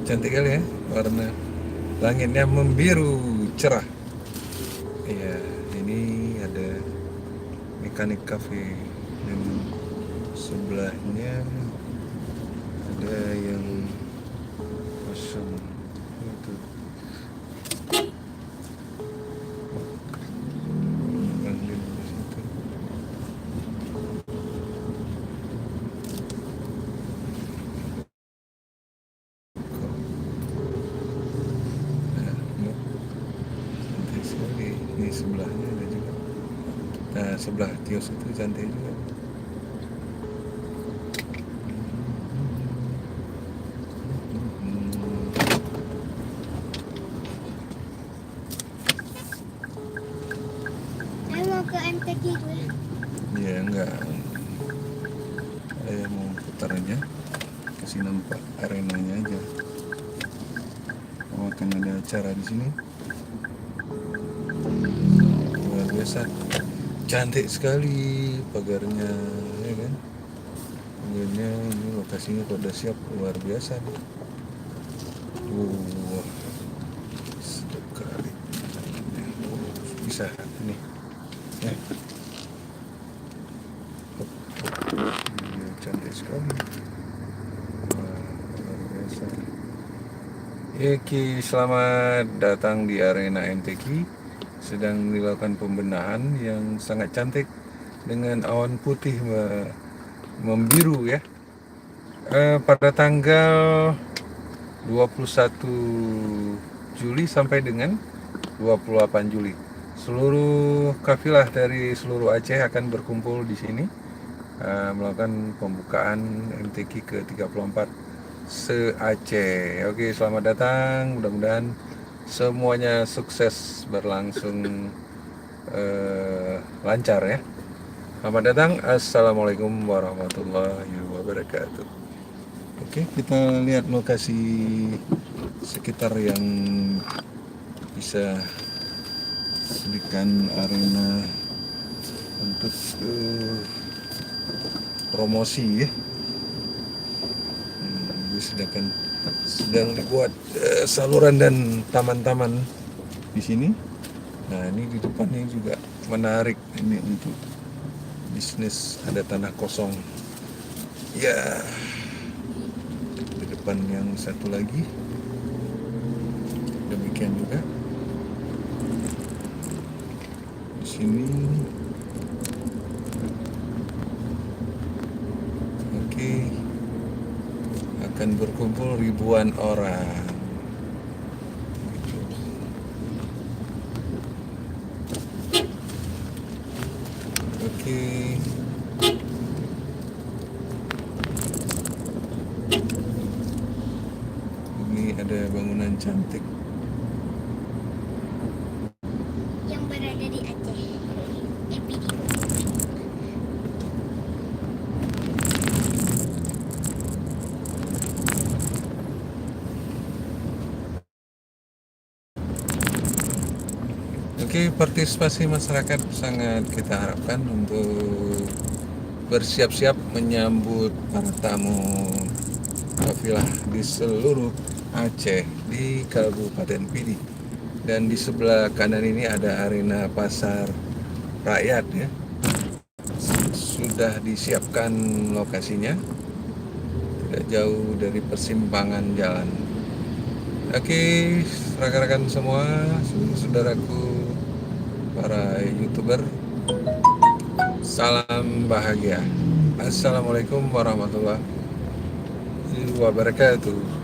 cantik kali ya, warna langitnya membiru cerah. Iya, ini ada mekanik cafe dan sebelahnya ada yang kosong itu. Ambil di situ. Nah, cantik sekali. Ini sebelahnya ada juga. Nah, sebelah kios itu cantik juga. Saya mau ke MTQ dulu ya. Ya enggak, saya mau putar aja, kasih nampak arenanya aja. Oh, akan ada acara di sini. Luar biasa, cantik sekali pagarnya, ya kan? Pagarnya ini lokasinya kalau udah siap luar biasa nih. Wah, sedap kali. Bisa nih. Ya. Iya, cantik sekali. Wah, luar biasa. Oke, selamat datang di arena MTQ. Sedang dilakukan pembenahan yang sangat cantik dengan awan putih membiru ya. Pada tanggal 21 Juli sampai dengan 28 Juli. Seluruh kafilah dari seluruh Aceh akan berkumpul di sini melakukan pembukaan MTQ ke-34 se-Aceh. Oke, selamat datang. Mudah-mudahan semuanya sukses berlangsung lancar ya. Selamat datang. Assalamualaikum warahmatullahi wabarakatuh. Oke, kita lihat lokasi sekitar yang bisa sedikan arena untuk promosi ya. Sedang dibuat saluran dan taman-taman di sini. Nah, ini di depannya juga menarik ini untuk bisnis, ada tanah kosong. Ya, di depan yang satu lagi demikian juga. Di sini oke, akan berkumpul ribuan orang. Oke. Ini ada bangunan cantik. Yang berada di Aceh. MPD. Oke, partisipasi masyarakat sangat kita harapkan untuk bersiap-siap menyambut para tamu kafilah di seluruh Aceh di Kabupaten Pidi. Dan di sebelah kanan ini ada arena pasar rakyat ya. Sudah disiapkan lokasinya, tidak jauh dari persimpangan jalan. Oke, rekan-rekan semua, saudaraku para YouTuber, salam bahagia. Assalamualaikum warahmatullahi wabarakatuh.